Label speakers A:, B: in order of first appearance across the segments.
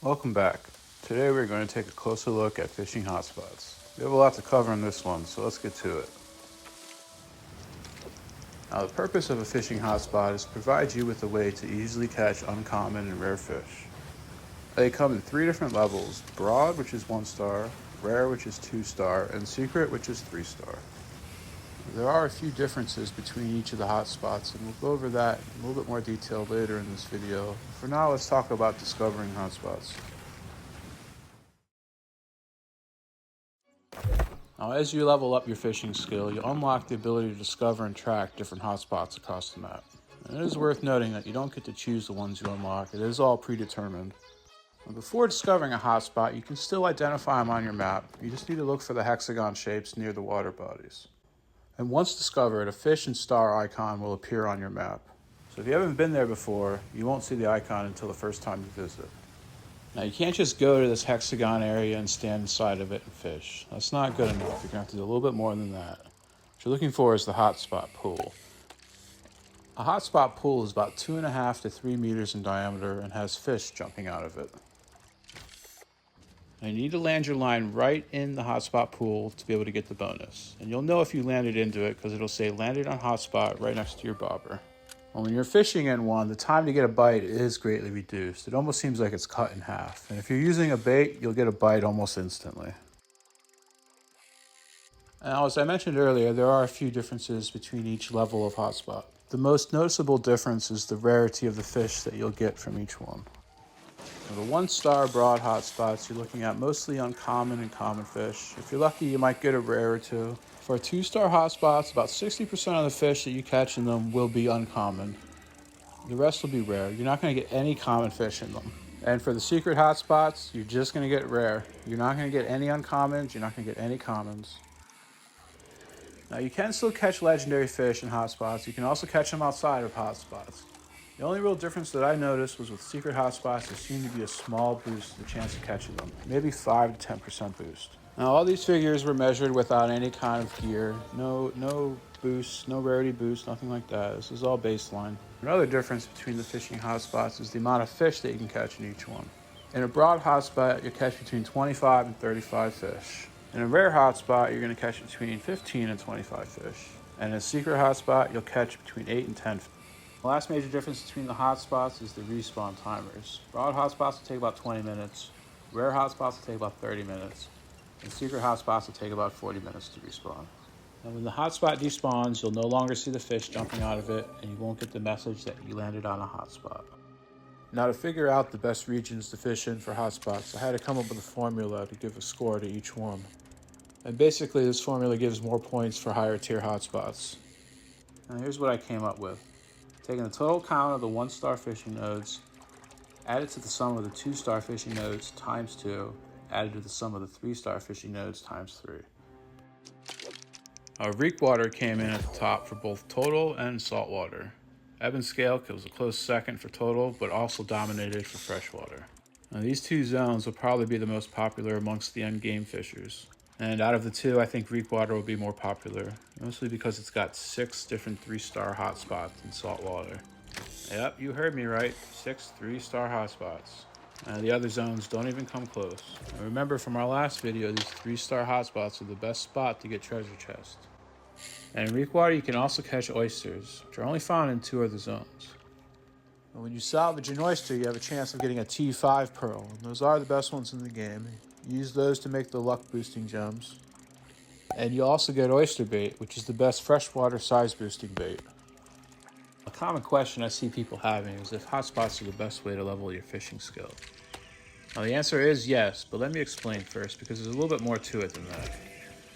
A: Welcome back. Today we're going to take a closer look at fishing hotspots. We have a lot to cover in this one, so let's get to it. Now, the purpose of a fishing hotspot is to provide you with a way to easily catch uncommon and rare fish. They come in 3 different levels: broad, which is 1 star, rare, which is 2 star, and secret, which is 3 star. There are a few differences between each of the hotspots, and we'll go over that in a little bit more detail later in this video. For now, let's talk about discovering hotspots. Now, as you level up your fishing skill, you'll unlock the ability to discover and track different hotspots across the map. And it is worth noting that you don't get to choose the ones you unlock, it is all predetermined. And before discovering a hotspot, you can still identify them on your map. You just need to look for the hexagon shapes near the water bodies. And once discovered, a fish and star icon will appear on your map. So if you haven't been there before, you won't see the icon until the first time you visit. Now, you can't just go to this hexagon area and stand inside of it and fish. That's not good enough. You're going to have to do a little bit more than that. What you're looking for is the hotspot pool. A hotspot pool is about 2.5 to 3 meters in diameter and has fish jumping out of it. Now, you need to land your line right in the hotspot pool to be able to get the bonus. And you'll know if you landed into it because it'll say landed on hotspot right next to your bobber. Well, when you're fishing in one, the time to get a bite is greatly reduced. It almost seems like it's cut in half. And if you're using a bait, you'll get a bite almost instantly. Now, as I mentioned earlier, there are a few differences between each level of hotspot. The most noticeable difference is the rarity of the fish that you'll get from each one. Now, the 1 star broad hotspots, you're looking at mostly uncommon and common fish. If you're lucky, you might get a rare or two. For 2 star hotspots, about 60% of the fish that you catch in them will be uncommon. The rest will be rare. You're not going to get any common fish in them. And for the secret hotspots, you're just going to get rare. You're not going to get any uncommons. You're not going to get any commons. Now, you can still catch legendary fish in hotspots. You can also catch them outside of hotspots. The only real difference that I noticed was with secret hotspots, there seemed to be a small boost to the chance of catching them. Maybe 5 to 10% boost. Now, all these figures were measured without any kind of gear. No boosts, no rarity boost, nothing like that. This is all baseline. Another difference between the fishing hotspots is the amount of fish that you can catch in each one. In a broad hotspot, you'll catch between 25 and 35 fish. In a rare hotspot, you're going to catch between 15 and 25 fish. And in a secret hotspot, you'll catch between 8 and 10 fish. The last major difference between the hotspots is the respawn timers. Broad hotspots will take about 20 minutes, rare hotspots will take about 30 minutes, and secret hotspots will take about 40 minutes to respawn. And when the hotspot despawns, you'll no longer see the fish jumping out of it, and you won't get the message that you landed on a hotspot. Now, to figure out the best regions to fish in for hotspots, I had to come up with a formula to give a score to each one. And basically, this formula gives more points for higher tier hotspots. Now, here's what I came up with. Taking the total count of the 1 star fishing nodes, added to the sum of the 2 star fishing nodes times 2, added to the sum of the 3 star fishing nodes times 3. Reek water came in at the top for both total and saltwater. Ebb and Scale was a close second for total, but also dominated for freshwater. Now, these 2 zones will probably be the most popular amongst the endgame fishers. And out of the 2, I think Reekwater will be more popular, mostly because it's got 6 different 3-star hotspots in saltwater. Yep, you heard me right, 6 3-star hotspots. The other zones don't even come close. And remember from our last video, these 3-star hotspots are the best spot to get treasure chests. And in Reekwater, you can also catch oysters, which are only found in 2 other zones. And when you salvage an oyster, you have a chance of getting a T5 pearl, and those are the best ones in the game. Use those to make the luck boosting gems. And you also get oyster bait, which is the best freshwater size boosting bait. A common question I see people having is if hotspots are the best way to level your fishing skill. Now, the answer is yes, but let me explain first because there's a little bit more to it than that.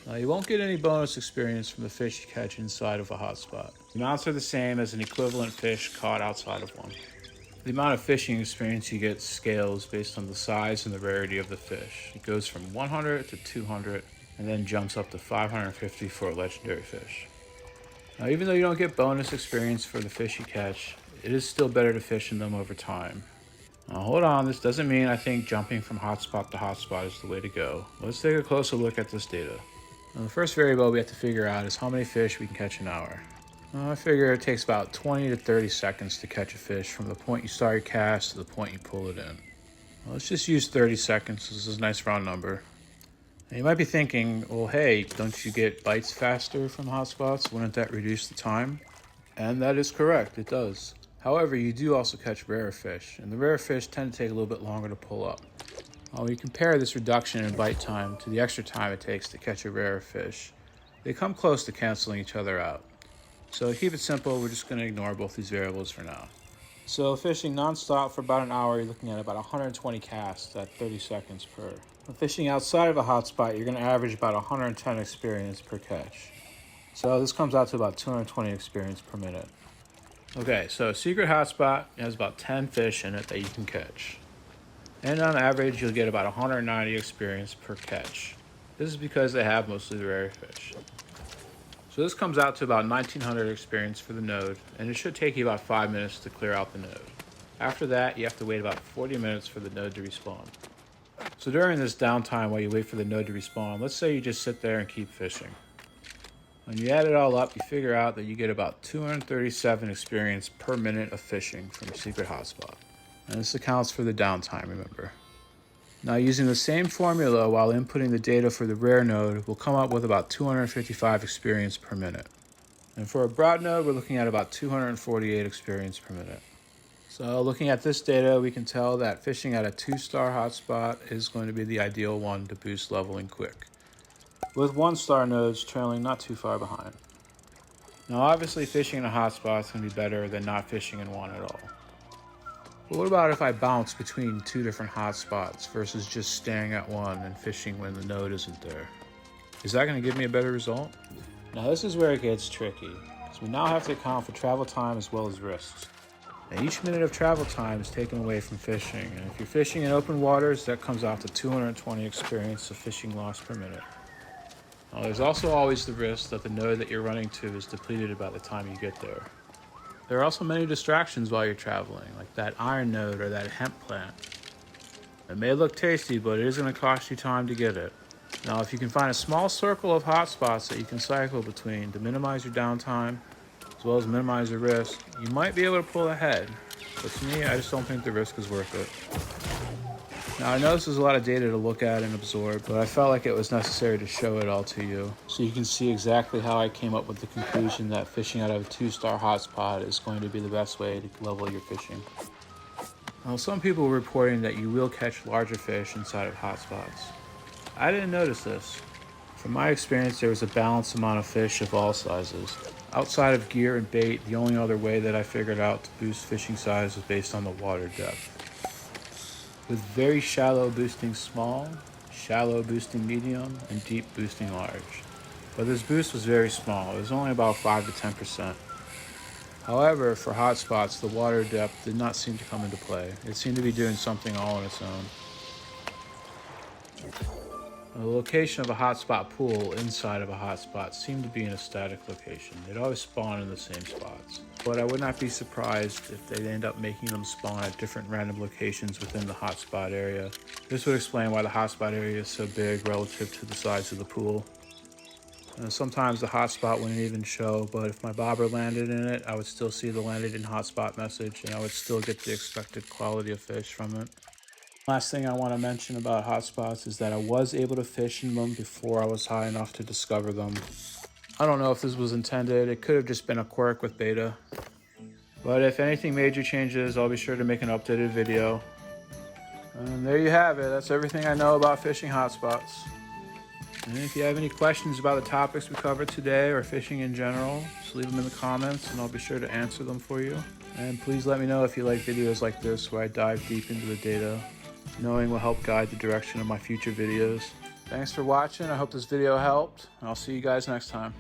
A: Now, you won't get any bonus experience from the fish you catch inside of a hotspot. The amounts are the same as an equivalent fish caught outside of one. The amount of fishing experience you get scales based on the size and the rarity of the fish. It goes from 100 to 200 and then jumps up to 550 for a legendary fish. Now, even though you don't get bonus experience for the fish you catch, it is still better to fish in them over time. Now, hold on, this doesn't mean I think jumping from hotspot to hotspot is the way to go. Let's take a closer look at this data. Now, the first variable we have to figure out is how many fish we can catch an hour. I figure it takes about 20 to 30 seconds to catch a fish from the point you start your cast to the point you pull it in. Well, let's just use 30 seconds. This is a nice round number. And you might be thinking, well, hey, don't you get bites faster from hotspots? Wouldn't that reduce the time? And that is correct, it does. However, you do also catch rare fish, and the rare fish tend to take a little bit longer to pull up. When you compare this reduction in bite time to the extra time it takes to catch a rare fish, they come close to canceling each other out. So to keep it simple, we're just going to ignore both these variables for now. So fishing non-stop for about an hour, you're looking at about 120 casts at 30 seconds per. When fishing outside of a hotspot, you're going to average about 110 experience per catch. So this comes out to about 220 experience per minute. Okay, so a secret hotspot has about 10 fish in it that you can catch. And on average, you'll get about 190 experience per catch. This is because they have mostly the rare fish. So this comes out to about 1900 experience for the node, and it should take you about 5 minutes to clear out the node. After that, you have to wait about 40 minutes for the node to respawn. So during this downtime while you wait for the node to respawn, let's say you just sit there and keep fishing. When you add it all up, you figure out that you get about 237 experience per minute of fishing from your secret hotspot. And this accounts for the downtime, remember. Now using the same formula while inputting the data for the rare node, we'll come up with about 255 experience per minute. And for a broad node, we're looking at about 248 experience per minute. So looking at this data, we can tell that fishing at a 2-star hotspot is going to be the ideal one to boost leveling quick, with 1-star nodes trailing not too far behind. Now obviously fishing in a hotspot is going to be better than not fishing in one at all. But what about if I bounce between 2 different hotspots versus just staying at one and fishing when the node isn't there? Is that going to give me a better result? Now this is where it gets tricky, because we now have to account for travel time as well as risks. Now each minute of travel time is taken away from fishing, and if you're fishing in open waters, that comes out to 220 experience of fishing loss per minute. Now there's also always the risk that the node that you're running to is depleted by the time you get there. There are also many distractions while you're traveling, like that iron node or that hemp plant. It may look tasty, but it is going to cost you time to get it. Now, if you can find a small circle of hotspots that you can cycle between to minimize your downtime, as well as minimize your risk, you might be able to pull ahead. But to me, I just don't think the risk is worth it. Now, I know this is a lot of data to look at and absorb, but I felt like it was necessary to show it all to you, so you can see exactly how I came up with the conclusion that fishing out of a 2-star hotspot is going to be the best way to level your fishing. Now, some people were reporting that you will catch larger fish inside of hotspots. I didn't notice this. From my experience, there was a balanced amount of fish of all sizes. Outside of gear and bait, the only other way that I figured out to boost fishing size was based on the water depth, with very shallow boosting small, shallow boosting medium, and deep boosting large. But this boost was very small. It was only about 5 to 10%. However, for hotspots, the water depth did not seem to come into play. It seemed to be doing something all on its own. The location of a hotspot pool inside of a hotspot seemed to be in a static location. They'd always spawn in the same spots. But I would not be surprised if they end up making them spawn at different random locations within the hotspot area. This would explain why the hotspot area is so big relative to the size of the pool. Sometimes the hotspot wouldn't even show, but if my bobber landed in it, I would still see the landed in hotspot message, and I would still get the expected quality of fish from it. Last thing I want to mention about hotspots is that I was able to fish in them before I was high enough to discover them. I don't know if this was intended. It could have just been a quirk with beta. But if anything major changes, I'll be sure to make an updated video. And there you have it. That's everything I know about fishing hotspots. And if you have any questions about the topics we covered today or fishing in general, just leave them in the comments and I'll be sure to answer them for you. And please let me know if you like videos like this where I dive deep into the data. Knowing will help guide the direction of my future videos. Thanks for watching. I hope this video helped, and I'll see you guys next time.